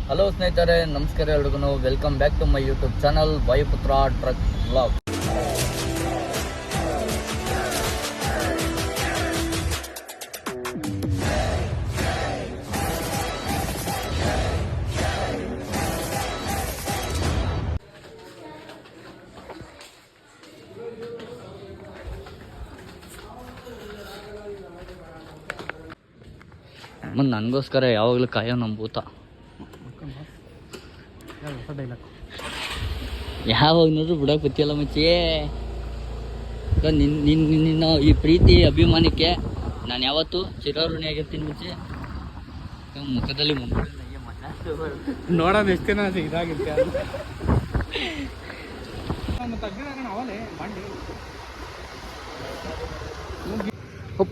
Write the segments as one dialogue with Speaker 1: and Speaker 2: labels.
Speaker 1: Hello ಸ್ನೇಹಿತರೆ, ನಮಸ್ಕಾರ ಎಲ್ರಿಗೂ. Welcome back to my YouTube channel Vayuputra truck vlog. ನನಗೋಸ್ಕರ ಯಾವಾಗಲೂ ಕಾಯೋ ನಮ್ಮ ಭೂತ. ಯಾವಾಗ ನೋಡ್ರು ಬಿಡೋಕೆ ಗೊತ್ತಿಲ್ಲ ಮಚ್ಚಿ. ನಿನ್ನ ಈ ಪ್ರೀತಿ ಅಭಿಮಾನಕ್ಕೆ ನಾನು ಯಾವತ್ತೂ ಚಿರಋಣಿಯಾಗಿರ್ತೀನಿ ಮಚ್ಚಿ. ಮುಖದಲ್ಲಿ
Speaker 2: ನೋಡೋಣ ಎಷ್ಟು ದಿನ ಇದಾಗಿರುತ್ತೆ.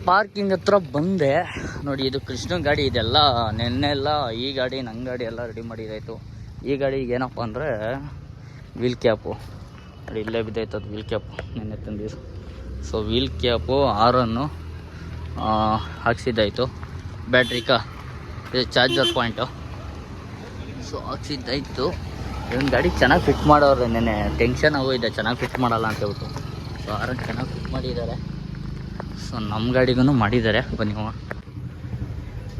Speaker 1: ಪಾರ್ಕಿಂಗ್ ಹತ್ರ ಬಂದೆ ನೋಡಿ. ಇದು ಕೃಷ್ಣನ ಗಾಡಿ. ಇದೆಲ್ಲ ನೆನ್ನೆಲ್ಲ ಈ ಗಾಡಿ ನನ್ನ ಗಾಡಿ ಎಲ್ಲ ರೆಡಿ ಮಾಡಿದಾಯಿತು. ಈ ಗಾಡಿಗೆ ಏನಪ್ಪ ಅಂದರೆ ವೀಲ್ ಕ್ಯಾಪು ನೋಡಿ, ಇಲ್ಲೇ ಬಿದ್ದಾಯ್ತದು ವೀಲ್ ಕ್ಯಾಪು ನೆನ್ನೆ ತಂದಿದ್ದು. ಸೊ ವೀಲ್ ಕ್ಯಾಪು ಆರನ್ನು ಹಾಕ್ಸಿದ್ದಾಯಿತು. ಬ್ಯಾಟ್ರಿಕಾ ಇದು ಚಾರ್ಜರ್ ಪಾಯಿಂಟು ಸೊ ಹಾಕ್ಸಿದ್ದಾಯಿತು. ಇದೊಂದು ಗಾಡಿ ಚೆನ್ನಾಗಿ ಫಿಟ್ ಮಾಡೋರು. ನೆನ್ನೆ ಟೆನ್ಷನ್ ಆಗೋಗಿದೆ ಚೆನ್ನಾಗಿ ಫಿಟ್ ಮಾಡಲ್ಲ ಅಂತ ಹೇಳ್ಬಿಟ್ಟು. ಸೊ ಆರನ್ನು ಚೆನ್ನಾಗಿ ಫಿಟ್ ಮಾಡಿದ್ದಾರೆ. ಸೊ ನಮ್ಮ ಗಾಡಿಗೂ ಮಾಡಿದ್ದಾರೆ. ಬನ್ನಿ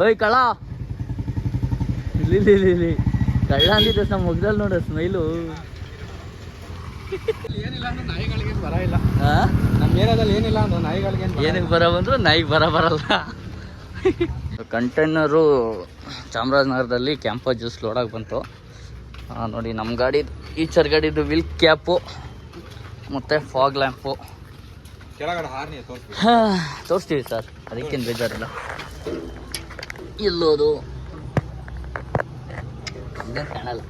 Speaker 1: ಓಯ್ ಕಳ್ಳ, ಇಲ್ಲಿ ಕಳ್ಳ ಅಂದಿದ್ದೆ ನಮ್ಮ ಮುಗ್ದಲ್ಲಿ ನೋಡ ಸ್ಮೈಲು.
Speaker 2: ಏನಿಲ್ಲ ಅಂದ್ರೆ ನಾಯಿಗಳಿಗೆ ಬರ ಇಲ್ಲ. ನಮ್ಮ ಏರಿಯಾದಲ್ಲಿ ಏನಿಲ್ಲ ಅಂದ್ರೆ ನಾಯಿಗಳಿಗೆ
Speaker 1: ಏನಕ್ಕೆ ಬರ ಬಂದ್ರು ನಾಯಿಗೆ ಬರಲ್ಲ. ಕಂಟೈನರು ಚಾಮರಾಜನಗರದಲ್ಲಿ ಕ್ಯಾಂಪಸ್ ಜ್ಯೂಸ್ ಲೋಡಾಗಿ ಬಂತು ನೋಡಿ. ನಮ್ಮ ಗಾಡಿದು ಈಚರ್ ಗಾಡಿದು ವೀಲ್ ಕ್ಯಾಪು ಮತ್ತು ಫಾಗ್ ಲ್ಯಾಂಪು ತೋರಿಸ್ತೀವಿ ಸರ್, ಅದಕ್ಕೇನು ಬೇಜಾರಿಲ್ಲ. ಇಲ್ಲೋದು ಕಾಣಲ್ಲ,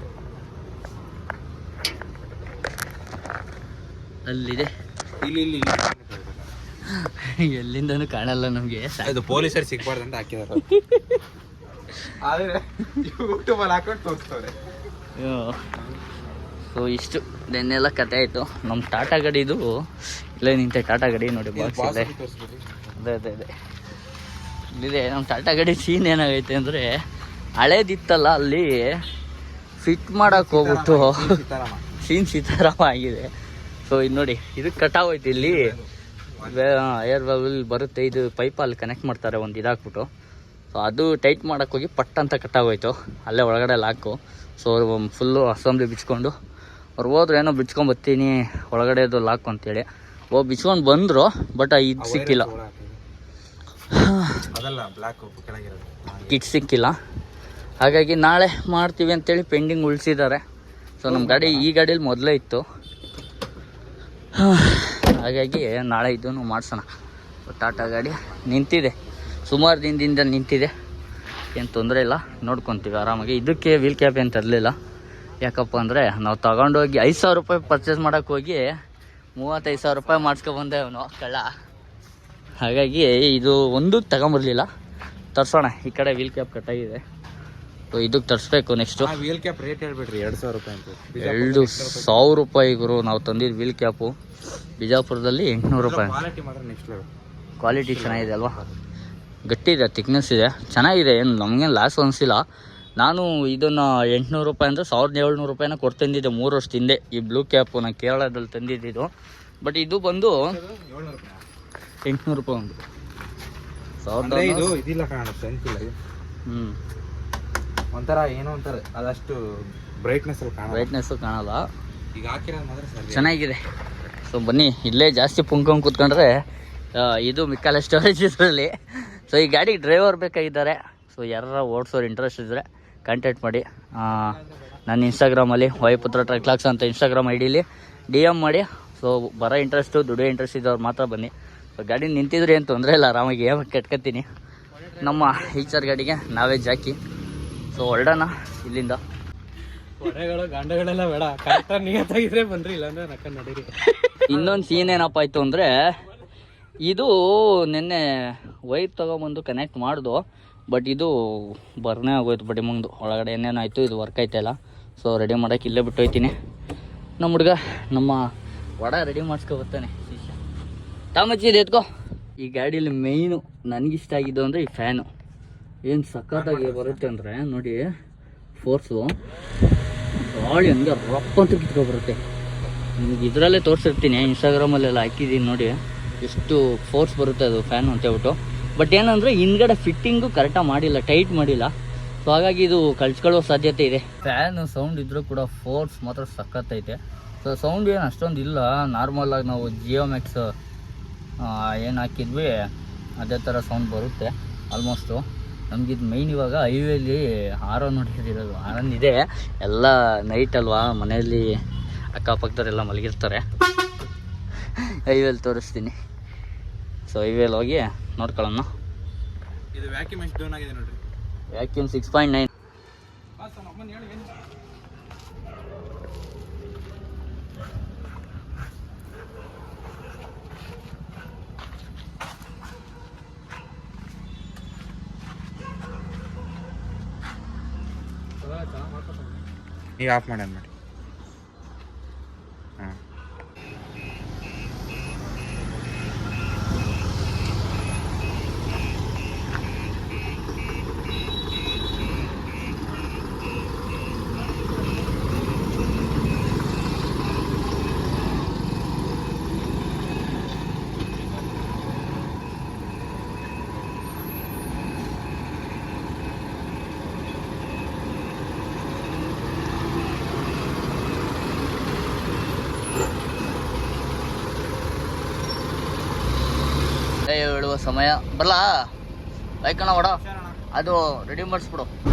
Speaker 1: ಅಲ್ಲಿದೆ. ಎಲ್ಲಿಂದನೂ ಕಾಣಲ್ಲ ನಮಗೆ.
Speaker 2: ಪೊಲೀಸರು ಸಿಗ್ಬಾರ್ದು ಅಂತ ಹಾಕಿದಾರೆ.
Speaker 1: ಸೊ ಇಷ್ಟು ನೆನ್ನೆಲ್ಲ ಕತೆ ಆಯಿತು. ನಮ್ಮ ಟಾಟಾ ಗಾಡಿದು ಇಲ್ಲೇ ನಿಂತೆ. ಟಾಟಾ ಗಾಡಿ ನೋಡಿ ಬಾಕ್ಸ್ ಇದೆ. ಅದೇ ಇಲ್ಲಿದೆ ನಮ್ಮ ಟಾಟಾ ಗಾಡಿ. ಸೀನ್ ಏನಾಗೈತೆ ಅಂದರೆ ಹಳೇದಿತ್ತಲ್ಲ, ಅಲ್ಲಿ ಫಿಟ್ ಮಾಡೋಕೆ ಹೋಗ್ಬಿಟ್ಟು ಸೀನ್ ಸೀತಾರಾಮ ಆಗಿದೆ. ಸೊ ಇದು ನೋಡಿ, ಇದು ಕಟಾಗೋಯ್ತು. ಇಲ್ಲಿ ಏರ್ ಬಬಲ್ ಬರುತ್ತೆ, ಇದು ಪೈಪಲ್ಲಿ ಕನೆಕ್ಟ್ ಮಾಡ್ತಾರೆ ಒಂದು ಇದಾಕ್ಬಿಟ್ಟು. ಸೊ ಅದು ಟೈಟ್ ಮಾಡೋಕ್ಕೆ ಹೋಗಿ ಪಟ್ ಅಂತ ಕಟ್ಟಾಗೋಯ್ತು. ಅಲ್ಲೇ ಒಳಗಡೆ ಲಾಕು. ಸೊ ಫುಲ್ಲು ಅಸೆಂಬ್ಲಿ ಬಿಚ್ಕೊಂಡು ಅವ್ರು ಹೋದ್ರು, ಏನೋ ಬಿಚ್ಕೊಂಬರ್ತೀನಿ ಒಳಗಡೆದು ಲಾಕು ಅಂತೇಳಿ ಬಿಚ್ಕೊಂಡು ಬಂದರು. ಬಟ್ ಇದು ಸಿಕ್ಕಿಲ್ಲ, ಕಿಟ್ ಸಿಕ್ಕಿಲ್ಲ. ಹಾಗಾಗಿ ನಾಳೆ ಮಾಡ್ತೀವಿ ಅಂತೇಳಿ ಪೆಂಡಿಂಗ್ ಉಳಿಸಿದ್ದಾರೆ. ಸೊ ನಮ್ಮ ಗಾಡಿ ಈ ಗಾಡೀಲಿ ಮೊದಲೇ ಇತ್ತು, ಹಾಗಾಗಿ ನಾಳೆ ಇದನ್ನು ಮಾಡಿಸೋಣ. ಟಾಟಾ ಗಾಡಿ ನಿಂತಿದೆ, ಸುಮಾರು ದಿನದಿಂದ ನಿಂತಿದೆ, ಏನು ತೊಂದರೆ ಇಲ್ಲ, ನೋಡ್ಕೊತೀವಿ ಆರಾಮಾಗಿ. ಇದಕ್ಕೆ ವೀಲ್ ಕ್ಯಾಪ್ ಏನು ತರಲಿಲ್ಲ. ಯಾಕಪ್ಪ ಅಂದರೆ ನಾವು ತಗೊಂಡೋಗಿ 5,000 ರೂಪಾಯಿ ಪರ್ಚೇಸ್ ಮಾಡೋಕ್ಕೆ ಹೋಗಿ 35,000 ರೂಪಾಯಿ ಮಾಡಿಸ್ಕೊಬಂದೆ ಅವನು ಕಳ್ಳ. ಹಾಗಾಗಿ ಇದು ಒಂದು ತಗೊಂಬರ್ಲಿಲ್ಲ. ತರಿಸೋಣ. ಈ ಕಡೆ ವೀಲ್ ಕ್ಯಾಪ್ ಕಟ್ಟಾಗಿದೆ, ಸೊ ಇದಕ್ಕೆ ತರಿಸ್ಬೇಕು. ನೆಕ್ಸ್ಟು
Speaker 2: ವೀಲ್ ಕ್ಯಾಪ್ ರೇಟ್ ಹೇಳ್ಬಿಟ್ರಿ 2,000 ರೂಪಾಯಿ ಅಂತ.
Speaker 1: 2,000 ರೂಪಾಯಿ ಗುರು. ನಾವು ತಂದಿದ್ದು ವೀಲ್ ಕ್ಯಾಪು ಬಿಜಾಪುರದಲ್ಲಿ 800 ರೂಪಾಯಿ. ಕ್ವಾಲಿಟಿ ಚೆನ್ನಾಗಿದೆ ಅಲ್ವಾ, ಗಟ್ಟಿದೆ, ಥಿಕ್ನೆಸ್ ಇದೆ, ಚೆನ್ನಾಗಿದೆ. ಏನು ನಮಗೇನು ಲಾಸ್ ಅನಿಸಿಲ್ಲ. ನಾನು ಇದನ್ನು 800 ರೂಪಾಯಿ ಅಂದರೆ 1,700 ರೂಪಾಯಿನ ಕೊಟ್ಟು ತಂದಿದ್ದೆ 3 ವರ್ಷದ ಹಿಂದೆ. ಈ ಬ್ಲೂ ಕ್ಯಾಪು ನಾನು ಕೇರಳದಲ್ಲಿ ತಂದಿದ್ದು. ಬಟ್ ಇದು ಬಂದು 800 ರೂಪಾಯಿ ಒಂದು.
Speaker 2: ಇದಿಲ್ಲ ಕಾಣುತ್ತೆ ಅಂತಿಲ್ಲ. ಒಂಥರ ಏನೋ ಒಂಥರ ಅದಷ್ಟು ಬ್ರೈಟ್ನೆಸ್ಸು ಕಾಣಲ್ಲ. ಈಗ ಹಾಕಿರೋದು ಮಾತ್ರ ಚೆನ್ನಾಗಿದೆ.
Speaker 1: ಸೊ ಬನ್ನಿ, ಇಲ್ಲೇ ಜಾಸ್ತಿ ಪುಂಕೊಂಡು ಕೂತ್ಕೊಂಡ್ರೆ ಇದು ಮಿಕ್ಕಲ್ಲ ಸ್ಟೋರೇಜ್ ಇದರಲ್ಲಿ. ಸೊ ಈ ಗಾಡಿಗೆ ಡ್ರೈವರ್ ಬೇಕಾಗಿದ್ದಾರೆ. ಸೊ ಯಾರು ಓಡಿಸೋರು ಇಂಟ್ರೆಸ್ಟ್ ಇದ್ದರೆ ಕಾಂಟ್ಯಾಕ್ಟ್ ಮಾಡಿ. ನನ್ನ ಇನ್ಸ್ಟಾಗ್ರಾಮಲ್ಲಿ ವಾಯುಪುತ್ರ ಟ್ರಕ್ ವ್ಲಾಗ್ಸ್ ಅಂತ ಇನ್ಸ್ಟಾಗ್ರಾಮ್ ಐಡಿಲಿ DM ಮಾಡಿ. ಸೊ ಬರೋ ಇಂಟ್ರೆಸ್ಟು, ದುಡಿಯೋ ಇಂಟ್ರೆಸ್ಟ್ ಇದ್ದವ್ರು ಮಾತ್ರ ಬನ್ನಿ. ಸೊ ಗಾಡಿ ನಿಂತಿದ್ರೆ ಏನು ತೊಂದರೆ ಇಲ್ಲ, ಆರಾಮಾಗಿ ಕೆಟ್ಕೊತೀನಿ. ನಮ್ಮ ಈಚರ್ ಗಾಡಿಗೆ ನಾವೇ ಜಾಕಿ. ಸೊ ಹೊರಡೋಣ ಇಲ್ಲಿಂದ.
Speaker 2: ಗಂಡಗಳೆಲ್ಲ ಬೇಡ, ಕರೆಕ್ಟಾಗಿ ನಿಯತ್ತಾಗಿದ್ರೆ ಬನ್ರಿ, ಇಲ್ಲಾಂದ್ರೆ ನಕ್ಕ ನಡೀರಿ.
Speaker 1: ಇನ್ನೊಂದು ಸೀನ್ ಏನಪ್ಪ ಆಯಿತು ಅಂದರೆ, ಇದು ನಿನ್ನೆ ವೈರ್ ತೊಗೊಂಬಂದು ಕನೆಕ್ಟ್ ಮಾಡ್ದು. ಬಟ್ ಇದು ಬರ್ನೇ ಆಗೋಯ್ತು ಬಡಿ ಮುಂದೆ. ಒಳಗಡೆ ಏನೇನಾಯಿತು, ಇದು ವರ್ಕ್ ಆಯ್ತಾಯಿಲ್ಲ. ಸೊ ರೆಡಿ ಮಾಡೋಕ್ಕೆ ಇಲ್ಲೇ ಬಿಟ್ಟು ಹೋಗ್ತೀನಿ. ನಮ್ಮ ಹುಡುಗ ನಮ್ಮ ವಡ ರೆಡಿ ಮಾಡಿಸ್ಕೊಬರ್ತಾನೆ. ತಾಮಚ್ಚಿದೆ ಎತ್ಕೋ. ಈ ಗಾಡೀಲಿ ಮೇಯ್ನು ನನಗಿಷ್ಟ ಆಗಿದ್ದು ಅಂದರೆ ಈ ಫ್ಯಾನು. ಏನು ಸಖತ್ತಾಗಿ ಬರುತ್ತೆ ಅಂದರೆ ನೋಡಿ, ಫೋರ್ಸು. ಗಾಳಿ ಹಂಗೆ ರಪ್ಪ ಅಂತ ಕಿತ್ಕೊ ಬರುತ್ತೆ. ನಿಮ್ಗೆ ಇದರಲ್ಲೇ ತೋರಿಸಿರ್ತೀನಿ, ಇನ್ಸ್ಟಾಗ್ರಾಮಲ್ಲೆಲ್ಲ ಹಾಕಿದ್ದೀನಿ ನೋಡಿ ಎಷ್ಟು ಫೋರ್ಸ್ ಬರುತ್ತೆ ಅದು ಫ್ಯಾನು ಅಂತ ಹೇಳ್ಬಿಟ್ಟು. ಬಟ್ ಏನಂದರೆ ಹಿಂದ್ಗಡೆ ಫಿಟ್ಟಿಂಗು ಕರೆಕ್ಟಾಗಿ ಮಾಡಿಲ್ಲ, ಟೈಟ್ ಮಾಡಿಲ್ಲ. ಸೊ ಹಾಗಾಗಿ ಇದು ಕಳ್ಸ್ಕೊಳ್ಳೋ ಸಾಧ್ಯತೆ ಇದೆ. ಫ್ಯಾನು ಸೌಂಡ್ ಇದ್ದರೂ ಕೂಡ ಫೋರ್ಸ್ ಮಾತ್ರ ಸಖತ್ತೈತೆ. ಸೊ ಸೌಂಡ್ ಏನು ಅಷ್ಟೊಂದು ಇಲ್ಲ, ನಾರ್ಮಲಾಗಿ ನಾವು ಜಿಯೋ ಮ್ಯಾಕ್ಸ್ ಏನು ಹಾಕಿದ್ವಿ ಅದೇ ಥರ ಸೌಂಡ್ ಬರುತ್ತೆ ಆಲ್ಮೋಸ್ಟು. ನಮಗಿದು ಮೈನ್ ಇವಾಗ ಹೈವೇಲಿ ಹಾರನ್ ನೋಡಿರೋದು. ಹಾರನ್ ಇದೆ, ಎಲ್ಲ ನೈಟ್ ಅಲ್ವಾ, ಮನೆಯಲ್ಲಿ ಅಕ್ಕಪಕ್ಕದವರೆಲ್ಲ ಮಲಗಿರ್ತಾರೆ. ಹೈವೇಲಿ ತೋರಿಸ್ತೀನಿ. ಸೊ ಹೈವೇಲಿ ಹೋಗಿ ನೋಡ್ಕೊಳ್ಳೋಣ.
Speaker 2: ಇದು ವ್ಯಾಕ್ಯೂಮ್ ಎಷ್ಟು ಡೌನ್ ಆಗಿದೆ ನೋಡ್ರಿ.
Speaker 1: ವ್ಯಾಕ್ಯೂಮ್ 6.9.
Speaker 2: ಈಗ ಆಫ್ ಮಾಡಿ ಅಂದ್ಬಿಡಿ. ಹಾಂ,
Speaker 1: ಹೇಳುವ ಸಮಯ ಬರಲ್ಲ ಬೈಕಣ್ಣ ಹೊಡ, ಅದು ರೆಡಿ ಮಾಡಿಸ್ಬಿಡು.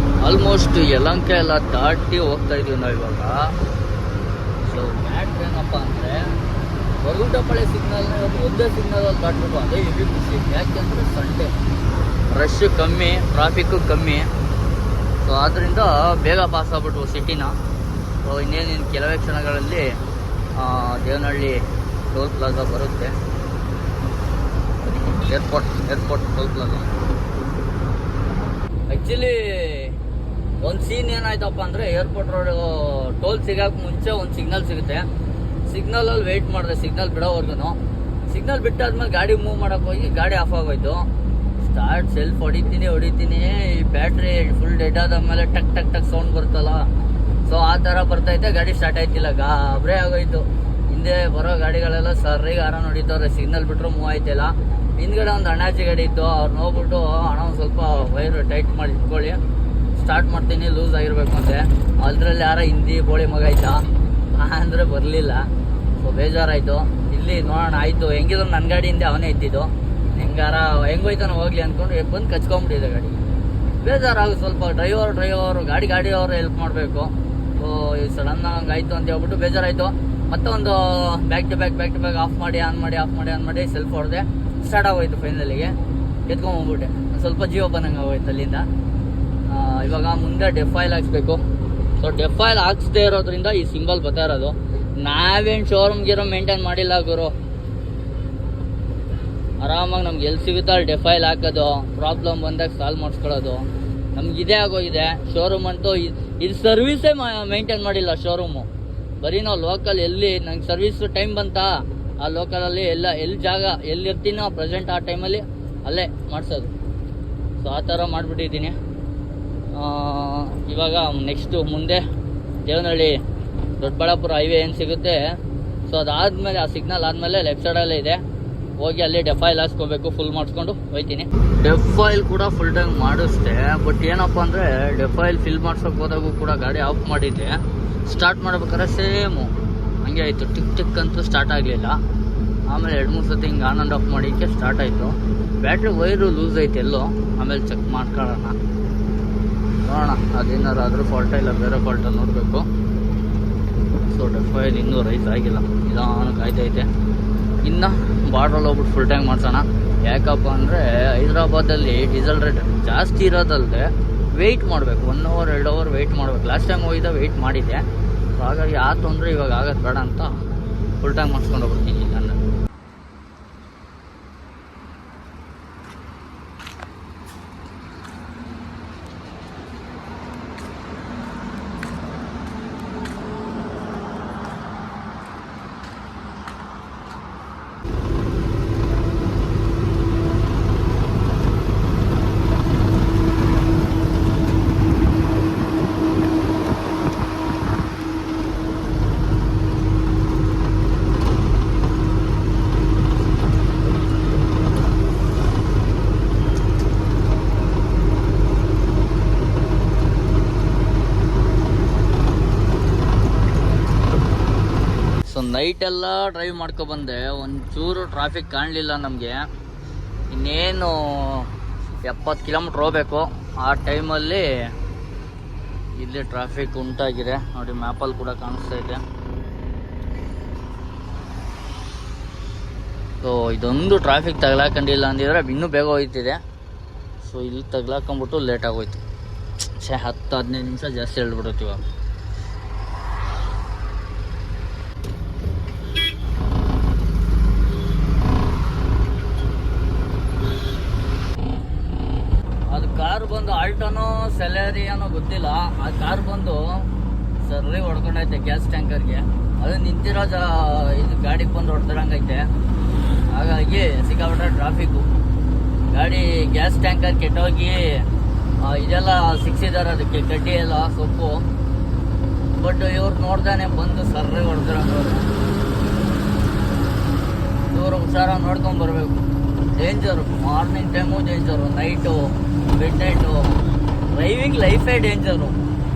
Speaker 1: ಆಲ್ಮೋಸ್ಟ್ ಯಲಹಂಕ ಎಲ್ಲ ದಾಟಿ ಹೋಗ್ತಾ ಇದೀವಿ ನಾವು ಇವಾಗ. ಸೊ ಬ್ಯಾಟ್ ಏನಪ್ಪ ಅಂದರೆ ವರುಟಪಳೆ ಸಿಗ್ನಲ್ನ ಒಂದೇ ಸಿಗ್ನಲಲ್ಲಿ ದಾಟಬೇಕು, ಅದೇ ಹೆವಿ ಖುಷಿ. ಯಾಕೆಂದರೆ ಸಂಡೇ ರಶ್ ಕಮ್ಮಿ, ಟ್ರಾಫಿಕ್ಕು ಕಮ್ಮಿ. ಸೊ ಆದ್ದರಿಂದ ಬೇಗ ಪಾಸ್ ಆಗ್ಬಿಟ್ವು ಸಿಟಿನ. ಸೊ ಇನ್ನೇನು ಕೆಲವೇ ಕ್ಷಣಗಳಲ್ಲಿ ದೇವನಹಳ್ಳಿ ಟೋಲ್ ಪ್ಲಾಜಾ ಬರುತ್ತೆ. Airport toll plaza. ಆ್ಯಕ್ಚುಲಿ ಒಂದು ಸೀನ್ ಏನಾಯ್ತಪ್ಪ ಅಂದರೆ, ಏರ್ಪೋರ್ಟ್ ರೋಡ್ ಟೋಲ್ ಸಿಗೋಕೆ ಮುಂಚೆ ಒಂದು ಸಿಗ್ನಲ್ ಸಿಗುತ್ತೆ. ಸಿಗ್ನಲಲ್ಲಿ ವೆಯ್ಟ್ ಮಾಡಿದೆ, ಸಿಗ್ನಲ್ ಬಿಡೋವರೆಗೂ. ಸಿಗ್ನಲ್ ಬಿಟ್ಟಾದ್ಮೇಲೆ ಗಾಡಿ ಮೂವ್ ಮಾಡೋಕೆ ಹೋಗಿ ಗಾಡಿ ಆಫ್ ಆಗೋಯ್ತು. ಸ್ಟಾರ್ಟ್ ಸೆಲ್ಫ್ ಹೊಡಿತೀನಿ, ಈ ಬ್ಯಾಟ್ರಿ ಫುಲ್ ಡೆಡ್ ಆದಮೇಲೆ ಟಕ್ ಟಕ್ ಟಕ್ ಸೌಂಡ್ ಬರುತ್ತಲ್ಲ, ಸೊ ಆ ಥರ ಬರ್ತೈತೆ. ಗಾಡಿ ಸ್ಟಾರ್ಟ್ ಆಯ್ತಿಲ್ಲ, ಗಾಬರಿ ಆಗೋಯ್ತು. ಹಿಂದೆ ಬರೋ ಗಾಡಿಗಳೆಲ್ಲ ಸರ್ರಿಗೆ ಹಾರನ್ ಹೊಡಿತವ್ರೆ, ಸಿಗ್ನಲ್ ಬಿಟ್ಟರು ಮೂವ್ ಆಯ್ತಿಲ್ಲ. ಹಿಂದ್ಗಡೆ ಒಂದು ಅಣ್ಣಾಚಿ ಗಾಡಿ ಇತ್ತು, ಅವ್ರು ನೋಡ್ಬಿಟ್ಟು ಅಣ್ಣ ಒಂದು ಸ್ವಲ್ಪ ವೈರ್ ಟೈಟ್ ಮಾಡಿ ಇಟ್ಕೊಳ್ಳಿ, ಸ್ಟಾರ್ಟ್ ಮಾಡ್ತೀನಿ, ಲೂಸ್ ಆಗಿರ್ಬೇಕು ಅಂತೆ. ಅದರಲ್ಲಿ ಯಾರ ಹಿಂದಿ ಬೋಳಿ ಮಗ ಆಯ್ತಾ ಅಂದರೆ ಬರಲಿಲ್ಲ. ಸೊ ಬೇಜಾರಾಯಿತು. ಇಲ್ಲಿ ನೋಡೋಣ ಆಯಿತು, ಹೆಂಗಿದ್ರು ನನ್ನ ಗಾಡಿಯಿಂದ ಅವನೇ ಇದ್ದಿದ್ದು, ಹೆಂಗೋಯ್ತಾನೆ ಹೋಗ್ಲಿ ಅಂದ್ಕೊಂಡು ಬಂದು ಕಚ್ಕೊಂಡ್ಬಿಟ್ಟಿದೆ ಗಾಡಿ. ಬೇಜಾರಾಗು ಸ್ವಲ್ಪ. ಡ್ರೈವರು ಗಾಡಿಯವರು ಹೆಲ್ಪ್ ಮಾಡಬೇಕು. ಸೊ ಸಡನ್ ಹಂಗೆ ಆಯಿತು ಅಂತ ಹೇಳ್ಬಿಟ್ಟು ಬೇಜಾರಾಯಿತು. ಮತ್ತೆ ಒಂದು ಬ್ಯಾಕ್ ಟು ಬ್ಯಾಕ್ ಆಫ್ ಮಾಡಿ ಸೆಲ್ಫ್ ಹೊಡೆದೆ, ಸ್ಟಾರ್ಟ್ ಆಗೋಯ್ತು. ಫೈನಲಿಗೆ ಎತ್ಕೊಂಡ್ಬಂದ್ಬಿಟ್ಟೆ. ಸ್ವಲ್ಪ ಜೀವ ಬಂದಂಗೆ ಆಗೋಯ್ತು ಅಲ್ಲಿಂದ. ಇವಾಗ ಮುಂದೆ ಡೆಫ್ ಆಯಿಲ್ ಹಾಕ್ಸ್ಬೇಕು. ಸೊ ಡೆಫ್ ಆಯಿಲ್ ಹಾಕ್ಸ್ದೇ ಇರೋದ್ರಿಂದ ಈ ಸಿಂಬಲ್ ಬರ್ತಾ ಇರೋದು. ನಾವೇನು ಶೋರೂಮ್ಗಿರೋ ಮೇಂಟೈನ್ ಮಾಡಿಲ್ಲ ಗುರು. ಆರಾಮಾಗಿ ನಮ್ಗೆ ಎಲ್ಲಿ ಸಿಗುತ್ತೋ ಅಲ್ಲಿ ಡೆಫ್ ಆಯಿಲ್ ಹಾಕೋದು, ಪ್ರಾಬ್ಲಮ್ ಬಂದಾಗ ಸಾಲ್ವ್ ಮಾಡಿಸ್ಕೊಳ್ಳೋದು ನಮ್ಗೆ ಇದೇ ಆಗೋಗಿದೆ. ಶೋರೂಮ್ ಅಂತೂ ಇದು ಸರ್ವಿಸೇ ಮೇಂಟೈನ್ ಮಾಡಿಲ್ಲ ಶೋರೂಮು. ಬರೀ ನಾವು ಲೋಕಲ್ ಎಲ್ಲಿ ನಂಗೆ ಸರ್ವಿಸ್ ಟೈಮ್ ಬಂತಾ ಆ ಲೋಕಲಲ್ಲಿ ಎಲ್ಲಿ ಜಾಗ ಎಲ್ಲಿರ್ತೀನೋ ಪ್ರೆಸೆಂಟ್ ಆ ಟೈಮಲ್ಲಿ ಅಲ್ಲೇ ಮಾಡಿಸೋದು. ಸೊ ಆ ಥರ ಮಾಡಿಬಿಟ್ಟಿದ್ದೀನಿ. ಇವಾಗ ನೆಕ್ಸ್ಟು ಮುಂದೆ ದೇವನಹಳ್ಳಿ ದೊಡ್ಡಬಳ್ಳಾಪುರ ಹೈವೇ ಏನು ಸಿಗುತ್ತೆ, ಸೊ ಅದಾದಮೇಲೆ ಆ ಸಿಗ್ನಲ್ ಆದಮೇಲೆ ಲೆಫ್ಟ್ ಸೈಡಲ್ಲೇ ಇದೆ, ಹೋಗಿ ಅಲ್ಲಿ ಡೆಫ್ ಆಯಿಲ್ ಹಾಕ್ಸ್ಕೋಬೇಕು. ಫುಲ್ ಮಾಡಿಸ್ಕೊಂಡು ಹೋಗ್ತೀನಿ. ಡೆಫ್ ಆಯಿಲ್ ಕೂಡ ಫುಲ್ ಟೈಮ್ ಮಾಡಿಸ್ದೆ. ಬಟ್ ಏನಪ್ಪ ಅಂದರೆ ಡೆಫ್ ಆಯಿಲ್ ಫಿಲ್ ಮಾಡ್ಸೋಕೆ ಹೋದಾಗೂ ಕೂಡ ಗಾಡಿ ಆಫ್ ಮಾಡಿದ್ದೆ. ಸ್ಟಾರ್ಟ್ ಮಾಡ್ಬೇಕಾದ್ರೆ ಸೇಮು ಹಂಗೆ ಆಯಿತು, ಟಿಕ್ ಅಂತೂ ಸ್ಟಾರ್ಟ್ ಆಗಲಿಲ್ಲ. ಆಮೇಲೆ 2-3 ಸತಿ ಹಿಂಗೆ ಆನ್ ಆ್ಯಂಡ್ ಆಫ್ ಮಾಡೋಕ್ಕೆ ಸ್ಟಾರ್ಟ್ ಆಯಿತು. ಬ್ಯಾಟ್ರಿ ವೈರು ಲೂಸ್ ಐತೆ ಎಲ್ಲೋ, ಆಮೇಲೆ ಚೆಕ್ ಮಾಡ್ಕೊಳ್ಳೋಣ, ನೋಡೋಣ ಅದೇನಾರಾದರೂ ಫಾಲ್ಟ ಇಲ್ಲ ಬೇರೆ ಫಾಲ್ಟ ನೋಡಬೇಕು. ಸೊ ಡೆಫ್ ಆಯಿಲ್ ಇನ್ನೂ ರೈಸ್ ಆಗಿಲ್ಲ, ನಿಧಾನಕ್ಕೆ ಆಯ್ತೈತೆ. ಇನ್ನು ಬಾರ್ಡ್ರಲ್ಲಿ ಹೋಗ್ಬಿಟ್ಟು ಫುಲ್ ಟ್ಯಾಂಕ್ ಮಾಡ್ಸೋಣ. ಯಾಕಪ್ಪ ಅಂದರೆ ಹೈದ್ರಾಬಾದಲ್ಲಿ ಡೀಸೆಲ್ ರೇಟ್ ಜಾಸ್ತಿ ಇರೋದಲ್ಲದೆ ವೆಯ್ಟ್ ಮಾಡಬೇಕು, 1 ಅವರ್ 2 ಅವರ್ ವೆಯ್ಟ್ ಮಾಡಬೇಕು. ಲಾಸ್ಟ್ ಟೈಮ್ ಹೋಗಿದ್ದ ವೆಯ್ಟ್ ಮಾಡಿದ್ದೆ. ಸೊ ಹಾಗಾಗಿ ಆ ತೊಂದರೆ ಇವಾಗ ಆಗೋದು ಬೇಡ ಅಂತ ಫುಲ್ ಟ್ಯಾಂಕ್ ಮಾಡಿಸ್ಕೊಂಡು ಹೋಗ್ಬಿಡ್ತೀನಿ ನಾನು. ನೈಟೆಲ್ಲ ಡ್ರೈವ್ ಮಾಡ್ಕೊಬಂದೆ, ಒಂಚೂರು ಟ್ರಾಫಿಕ್ ಕಾಣಲಿಲ್ಲ ನಮಗೆ. ಇನ್ನೇನು 70 ಕಿಲೋಮೀಟ್ರ್ ಹೋಗ್ಬೇಕು. ಆ ಟೈಮಲ್ಲಿ ಇಲ್ಲಿ ಟ್ರಾಫಿಕ್ ಉಂಟಾಗಿದೆ ನೋಡಿ, ಮ್ಯಾಪಲ್ಲಿ ಕೂಡ ಕಾಣಿಸ್ತಾ ಇದೆ. ಸೊ ಇದೊಂದು ಟ್ರಾಫಿಕ್ ತಗಲಾಕೊಂಡಿಲ್ಲ ಅಂದಿದ್ರೆ ಇನ್ನೂ ಬೇಗ ಹೋಯ್ತಿದೆ. ಸೊ ಇಲ್ಲಿ ತಗ್ಲಾಕೊಂಬಿಟ್ಟು ಲೇಟ್ ಆಗೋಯ್ತು. 10-15 ನಿಮಿಷ ಜಾಸ್ತಿ ಹೇಳ್ಬಿಡುತ್ತೆ ಇವಾಗ. ಅದು ಕಾರ್ ಬಂದು ಆಲ್ಟೋನೋ ಸೆಲೆರಿಯಾನೋ ಗೊತ್ತಿಲ್ಲ, ಆ ಕಾರ್ ಬಂದು ಸರ್ರಿ ಹೊಡ್ಕೊಂಡೈತೆ ಗ್ಯಾಸ್ ಟ್ಯಾಂಕರ್ಗೆ. ಅದು ನಿಂತಿರೋ ಇದು ಗಾಡಿಗೆ ಬಂದು ಹೊಡೆದಿರಂಗೈತೆ. ಹಾಗಾಗಿ ಸಿಕ್ಕಾಬಿಟ್ರೆ ಟ್ರಾಫಿಕ್ಕು. ಗಾಡಿ ಗ್ಯಾಸ್ ಟ್ಯಾಂಕರ್ ಕೆಟ್ಟೋಗಿ ಇದೆಲ್ಲ ಸಿಕ್ಸಿದ್ದಾರೆ, ಅದಕ್ಕೆ ಕಡ್ಡಿ ಎಲ್ಲ ಸೊಪ್ಪು. ಬಟ್ ಇವ್ರು ನೋಡ್ದಾನೆ ಬಂದು ಸರ್ರಿ ಹೊಡೆದಿರಂಗವ್ರು. ಇವರು ಹುಷಾರಾಗಿ ನೋಡ್ಕೊಂಬರ್ಬೇಕು. Danger, morning time danger, night midnight driving ಲೈಫೇ ಡೇಂಜರು.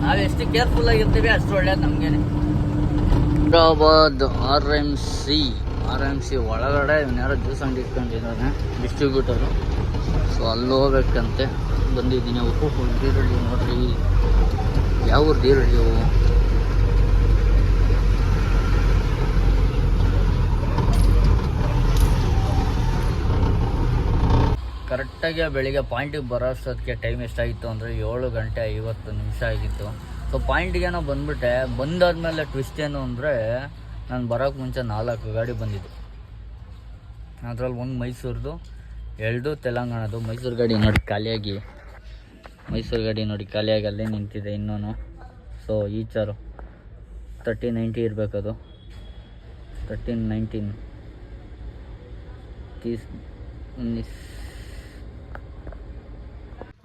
Speaker 1: ನಾವು ಎಷ್ಟು ಕೇರ್ಫುಲ್ ಆಗಿರ್ತೀವಿ ಅಷ್ಟು ಒಳ್ಳೇದು ನಮಗೇನೆ. ಹೈದ್ರಾಬಾದ್ RMC ಒಳಗಡೆ ಇವನ್ಯಾರೋ ಜ್ಯೂಸ್ ಅಂಗಡಿ ಇಟ್ಕೊಂಡಿದ್ದಾನೆ, ಡಿಸ್ಟ್ರಿಬ್ಯೂಟರು. ಸೊ ಅಲ್ಲಿ ಹೋಗ್ಬೇಕಂತೆ ಬಂದಿದ್ದೀನಿ. ದೀರಳ್ಳಿ ನೋಡ್ರಿ, ಯಾವ ಊರು ದೀರಳ್ಳಿ ಅವು. ಕರೆಕ್ಟಾಗಿ ಬೆಳಿಗ್ಗೆ ಪಾಯಿಂಟಿಗೆ ಬರೋ ಅಷ್ಟೊತ್ತಿಗೆ ಟೈಮ್ ಎಷ್ಟಾಗಿತ್ತು ಅಂದರೆ 7:50 ಆಗಿತ್ತು. ಸೊ ಪಾಯಿಂಟಿಗೇನೋ ಬಂದುಬಿಟ್ಟೆ. ಬಂದಾದ್ಮೇಲೆ ಟ್ವಿಸ್ಟ್ ಏನು ಅಂದರೆ, ನಾನು ಬರೋಕ್ಕೆ ಮುಂಚೆ 4 ಗಾಡಿ ಬಂದಿದ್ದು. ಅದರಲ್ಲಿ ಒಂದು ಮೈಸೂರ್ದು, 2 ತೆಲಂಗಾಣದು. ಮೈಸೂರು ಗಾಡಿ ನೋಡಿ ಖಾಲಿಯಾಗಿ ಅಲ್ಲೇ ನಿಂತಿದೆ ಇನ್ನೂ. ಸೊ ಈಚಾರು 1390 ಇರಬೇಕದು, 1319 19.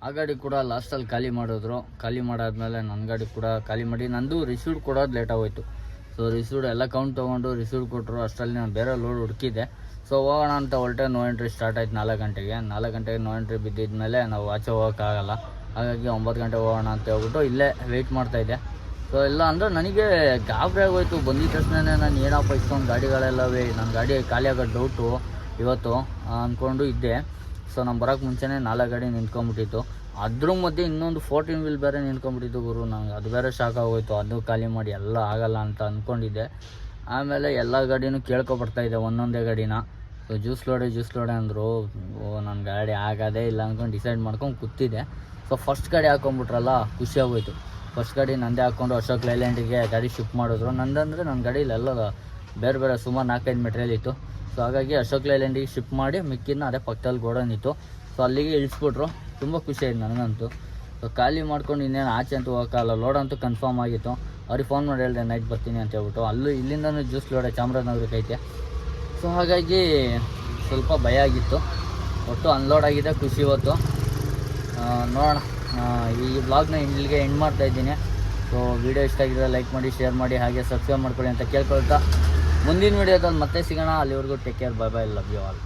Speaker 1: ಆ ಗಾಡಿ ಕೂಡ ಲಾಸ್ಟಲ್ಲಿ ಖಾಲಿ ಮಾಡಿದ್ರು. ಖಾಲಿ ಮಾಡಾದ್ಮೇಲೆ ನನ್ನ ಗಾಡಿ ಕೂಡ ಖಾಲಿ ಮಾಡಿ ನಂದು ರಿಸೀವ್ಡ್ ಕೊಡೋದು ಲೇಟ್ ಆಗೋಯ್ತು. ಸೊ ರಿಸೀವ್ಡ್ ಎಲ್ಲ ಕೌಂಟ್ ತೊಗೊಂಡು ರಿಸೀವ್ಡ್ ಕೊಟ್ಟರು. ಅಷ್ಟರಲ್ಲಿ ನಾನು ಬೇರೆ ಲೋಡ್ ಹುಡುಕಿದ್ದೆ. ಸೊ ಹೋಗೋಣ ಅಂತ ಹೊರಟೆ. ನೋ ಎಂಟ್ರಿ ಸ್ಟಾರ್ಟ್ ಆಯ್ತು 4 ಗಂಟೆಗೆ. 4 ಗಂಟೆಗೆ ನೋ ಎಂಟ್ರಿ ಬಿದ್ದಿದ ಮೇಲೆ ನಾವು ಆಚೆ ಹೋಗೋಕ್ಕಾಗಲ್ಲ. ಹಾಗಾಗಿ 9 ಗಂಟೆಗೆ ಹೋಗೋಣ ಅಂತ ಹೇಳ್ಬಿಟ್ಟು ಇಲ್ಲೇ ವೆಯ್ಟ್ ಮಾಡ್ತಾಯಿದ್ದೆ. ಸೊ ಇಲ್ಲ ಅಂದರೆ ನನಗೆ ಗಾಬರಿ ಆಗೋಯ್ತು. ಬಂದಿದ್ದ ತಕ್ಷಣವೇ ನಾನು ಏನಪ್ಪ ಇಷ್ಟೊಂದು ಗಾಡಿಗಳೆಲ್ಲವೇ, ನನ್ನ ಗಾಡಿ ಖಾಲಿ ಆಗೋದು ಡೌಟು ಇವತ್ತು ಅಂದ್ಕೊಂಡು ಇದ್ದೆ. ಸೊ ನಾನು ಬರೋಕ್ಕೆ ಮುಂಚೆನೇ 4 ಗಾಡಿ ನಿಂತ್ಕೊಂಡ್ಬಿಟ್ಟಿತ್ತು. ಅದ್ರ ಮಧ್ಯೆ ಇನ್ನೊಂದು 14 ವೀಲ್ ಬೇರೆ ನಿಂತ್ಕೊಂಡ್ಬಿಟ್ಟಿತ್ತು ಗುರು. ನಂಗೆ ಅದು ಬೇರೆ ಶಾಕ್ ಆಗೋಯ್ತು. ಅದು ಖಾಲಿ ಮಾಡಿ ಎಲ್ಲ ಆಗಲ್ಲ ಅಂತ ಅಂದ್ಕೊಂಡಿದ್ದೆ. ಆಮೇಲೆ ಎಲ್ಲ ಗಾಡಿನೂ ಕೇಳ್ಕೊಬರ್ತಾಯಿದ್ದೆ, ಒಂದೊಂದೇ ಗಾಡಿನ. ಸೊ ಜ್ಯೂಸ್ ಲೋಡೆ ಅಂದರು. ನನ್ನ ಗಾಡಿ ಆಗೋದೇ ಇಲ್ಲ ಅಂದ್ಕೊಂಡು ಡಿಸೈಡ್ ಮಾಡ್ಕೊಂಡು ಕೂತಿದ್ದೆ. ಸೊ ಫಸ್ಟ್ ಗಾಡಿ ಹಾಕೊಂಡ್ಬಿಟ್ರಲ್ಲ, ಖುಷಿಯಾಗೋಯ್ತು. ಫಸ್ಟ್ ಗಾಡಿ ನಂದೇ ಹಾಕ್ಕೊಂಡು ಅಶೋಕ್ ಲೈಲ್ಯಾಂಡಿಗೆ ಗಾಡಿ ಶಿಫ್ಟ್ ಮಾಡಿದ್ರು. ನಂದಂದರೆ ನನ್ನ ಗಾಡೀಲೆಲ್ಲ ಬೇರೆ ಸುಮಾರು 4-5 ಮೆಟೀರಿಯಲ್ ಇತ್ತು. ಸೊ ಹಾಗಾಗಿ ಅಶೋಕ್ ಲೈಲ್ಯಾಂಡಿಗೆ ಶಿಫ್ಟ್ ಮಾಡಿ ಮಿಕ್ಕಿನ ಅದೇ ಪಕ್ಕದಲ್ಲಿ ಗೋಡನ್ ಇತ್ತು. ಸೊ ಅಲ್ಲಿಗೆ ಇಳಿಸ್ಬಿಟ್ರು. ತುಂಬ ಖುಷಿ ಆಯ್ತು ನನಗಂತೂ. ಸೊ ಖಾಲಿ ಮಾಡ್ಕೊಂಡು ಇನ್ನೇನು ಆಚೆ ಅಂತೂ ಹೋಗೋಕ್ಕಲ್ಲ. ಲೋಡ್ ಅಂತೂ ಕನ್ಫರ್ಮ್ ಆಗಿತ್ತು. ಅವ್ರಿಗೆ ಫೋನ್ ಮಾಡಿ ಹೇಳಿದೆ ನೈಟ್ ಬರ್ತೀನಿ ಅಂತ ಹೇಳ್ಬಿಟ್ಟು. ಇಲ್ಲಿಂದನೂ ಜ್ಯೂಸ್ ಲೋಡೆ ಚಾಮರಾಜನಗರಕ್ಕೆ ಐತೆ. ಸೊ ಹಾಗಾಗಿ ಸ್ವಲ್ಪ ಭಯ ಆಗಿತ್ತು. ಒಟ್ಟು ಅನ್ಲೋಡ್ ಆಗಿದೆ, ಖುಷಿ ಇವತ್ತು. ನೋಡೋಣ. ಈ ವ್ಲಾಗ್ನ ಇಲ್ಲಿಗೆ ಎಂಡ್ ಮಾಡ್ತಾಯಿದ್ದೀನಿ. ಸೊ ವಿಡಿಯೋ ಇಷ್ಟ ಆಗಿದ್ರೆ ಲೈಕ್ ಮಾಡಿ, ಶೇರ್ ಮಾಡಿ, ಹಾಗೆ ಸಬ್ಸ್ಕ್ರೈಬ್ ಮಾಡ್ಕೊಳ್ಳಿ ಅಂತ ಕೇಳ್ಕೊಳ್ತಾ ಮುಂದಿನ ವಿಡಿಯೋದಲ್ಲಿ ಮತ್ತೆ ಸಿಗೋಣ. ಅಲ್ಲಿವರೆಗೂ take care, bye bye, love you all.